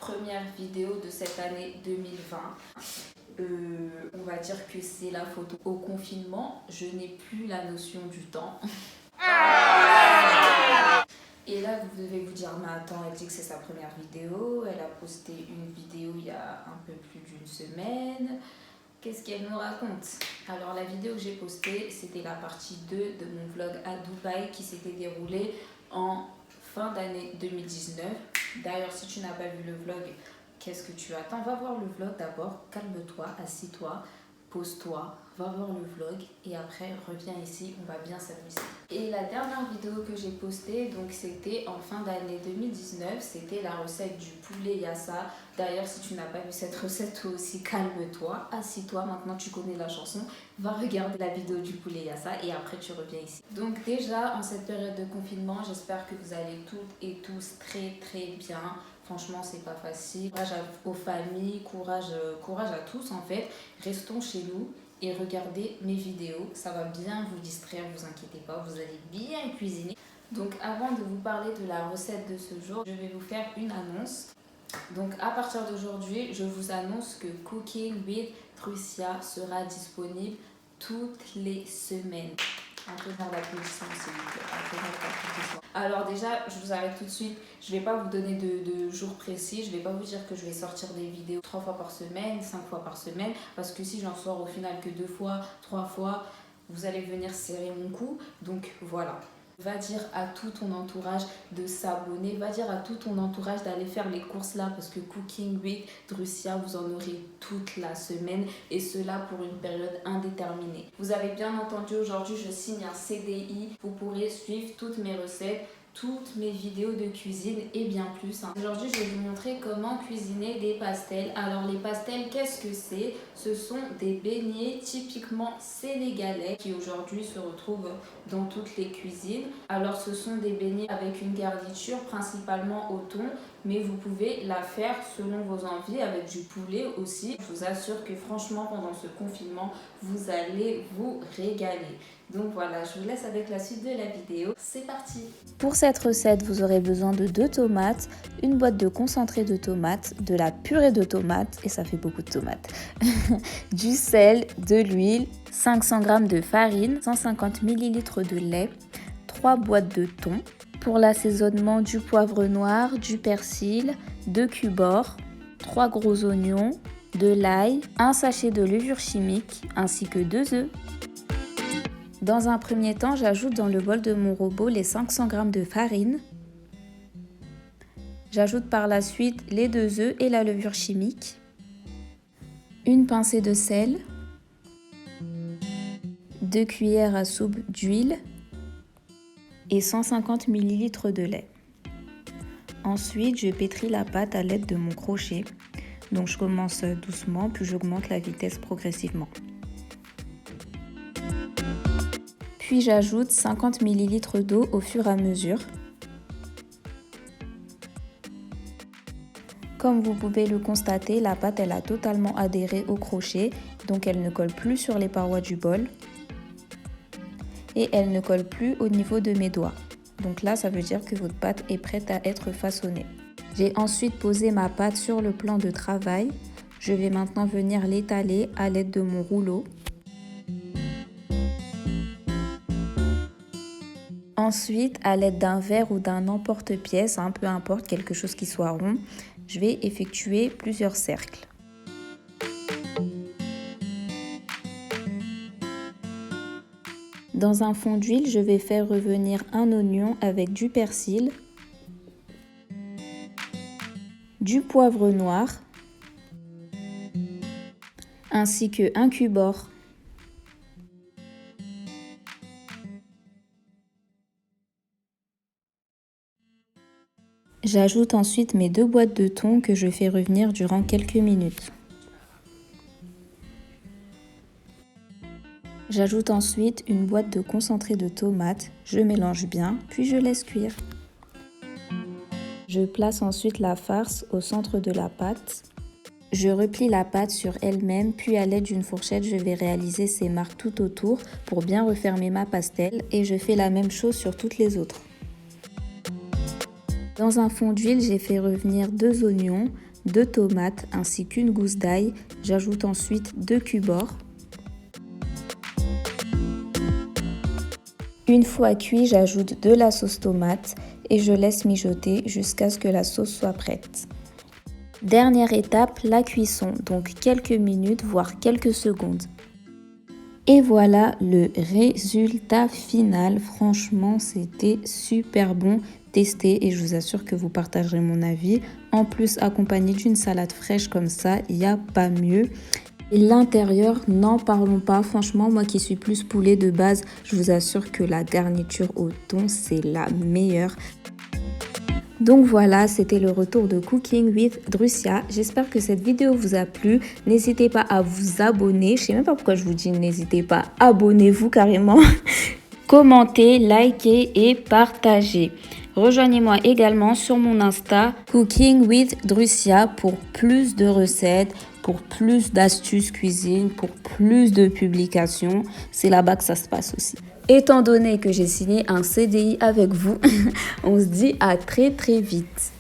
première vidéo de cette année 2020. On va dire que c'est la photo au confinement. Je n'ai plus la notion du temps. Et là, vous devez vous dire, mais attends, elle dit que c'est sa première vidéo. Elle a posté une vidéo il y a un peu plus d'une semaine. Qu'est-ce qu'elle nous raconte? Alors, la vidéo que j'ai postée, c'était la partie 2 de mon vlog à Dubaï qui s'était déroulé en fin d'année 2019. D'ailleurs, si tu n'as pas vu le vlog, qu'est-ce que tu attends? Va voir le vlog d'abord, calme-toi, assis-toi, pose-toi, va voir le vlog et après reviens ici, on va bien s'amuser. Et la dernière vidéo que j'ai postée, donc c'était en fin d'année 2019, c'était la recette du poulet yassa. D'ailleurs, si tu n'as pas vu cette recette, toi aussi, calme-toi, assis-toi, maintenant tu connais la chanson, va regarder la vidéo du poulet yassa et après tu reviens ici. Donc déjà, en cette période de confinement, j'espère que vous allez toutes et tous très bien. Franchement, c'est pas facile. Courage aux familles, courage à tous en fait. Restons chez nous et regardez mes vidéos. Ça va bien vous distraire, vous inquiétez pas, vous allez bien cuisiner. Donc avant de vous parler de la recette de ce jour, je vais vous faire une annonce. Donc à partir d'aujourd'hui, je vous annonce que Cooking with Trucia sera disponible toutes les semaines. Un peu dans l'applaudissement s'il vous plaît. Alors déjà, je vous arrête tout de suite. Je ne vais pas vous donner de jours précis. Je ne vais pas vous dire que je vais sortir des vidéos 3 fois par semaine, 5 fois par semaine. Parce que si j'en sors au final que 2 fois, 3 fois, vous allez venir serrer mon cou. Donc voilà. Va dire à tout ton entourage de s'abonner. Va dire à tout ton entourage d'aller faire les courses là. Parce que Cooking with Trucia, vous en aurez toute la semaine. Et cela pour une période indéterminée. Vous avez bien entendu, aujourd'hui je signe un CDI. Vous pourrez suivre toutes mes recettes, toutes mes vidéos de cuisine et bien plus. Aujourd'hui, je vais vous montrer comment cuisiner des pastels. Alors les pastels, qu'est-ce que c'est? Ce sont des beignets typiquement sénégalais qui aujourd'hui se retrouvent dans toutes les cuisines. Alors ce sont des beignets avec une garniture principalement au thon, mais vous pouvez la faire selon vos envies avec du poulet aussi. Je vous assure que franchement pendant ce confinement, vous allez vous régaler. Donc voilà, je vous laisse avec la suite de la vidéo. C'est parti! Pour cette recette, vous aurez besoin de 2 tomates, une boîte de concentré de tomates, de la purée de tomates, et ça fait beaucoup de tomates, du sel, de l'huile, 500 g de farine, 150 ml de lait, 3 boîtes de thon. Pour l'assaisonnement, du poivre noir, du persil, 2 cubes, 3 gros oignons, de l'ail, un sachet de levure chimique ainsi que 2 œufs. Dans un premier temps, j'ajoute dans le bol de mon robot les 500 g de farine. J'ajoute par la suite les 2 œufs et la levure chimique, une pincée de sel, 2 cuillères à soupe d'huile et 150 ml de lait. Ensuite, je pétris la pâte à l'aide de mon crochet. Donc je commence doucement, puis j'augmente la vitesse progressivement. Puis j'ajoute 50 ml d'eau au fur et à mesure. Comme vous pouvez le constater, la pâte elle a totalement adhéré au crochet, donc elle ne colle plus sur les parois du bol. Et elle ne colle plus au niveau de mes doigts. Donc là, ça veut dire que votre pâte est prête à être façonnée. J'ai ensuite posé ma pâte sur le plan de travail. Je vais maintenant venir l'étaler à l'aide de mon rouleau. Ensuite, à l'aide d'un verre ou d'un emporte-pièce, peu importe, quelque chose qui soit rond, je vais effectuer plusieurs cercles. Dans un fond d'huile, je vais faire revenir un oignon avec du persil, du poivre noir, ainsi que un cube-or. J'ajoute ensuite mes 2 boîtes de thon que je fais revenir durant quelques minutes. J'ajoute ensuite une boîte de concentré de tomates, je mélange bien, puis je laisse cuire. Je place ensuite la farce au centre de la pâte. Je replie la pâte sur elle-même, puis à l'aide d'une fourchette, je vais réaliser ces marques tout autour pour bien refermer ma pastel et je fais la même chose sur toutes les autres. Dans un fond d'huile, j'ai fait revenir 2 oignons, 2 tomates ainsi qu'une gousse d'ail. J'ajoute ensuite 2 cubes-or. Une fois cuit, j'ajoute de la sauce tomate et je laisse mijoter jusqu'à ce que la sauce soit prête. Dernière étape, la cuisson, donc quelques minutes voire quelques secondes. Et voilà le résultat final. Franchement, c'était super bon. Testez et je vous assure que vous partagerez mon avis. En plus, accompagné d'une salade fraîche comme ça, il n'y a pas mieux. Et l'intérieur, n'en parlons pas. Franchement, moi qui suis plus poulet de base, je vous assure que la garniture au thon, c'est la meilleure. Donc voilà, c'était le retour de Cooking with Drussia. J'espère que cette vidéo vous a plu. N'hésitez pas à vous abonner. Je sais même pas pourquoi je vous dis n'hésitez pas. Abonnez-vous carrément. Commentez, likez et partagez. Rejoignez-moi également sur mon Insta Cooking with Drussia pour plus de recettes, pour plus d'astuces cuisine, pour plus de publications. C'est là-bas que ça se passe aussi. Étant donné que j'ai signé un CDI avec vous, on se dit à très très vite.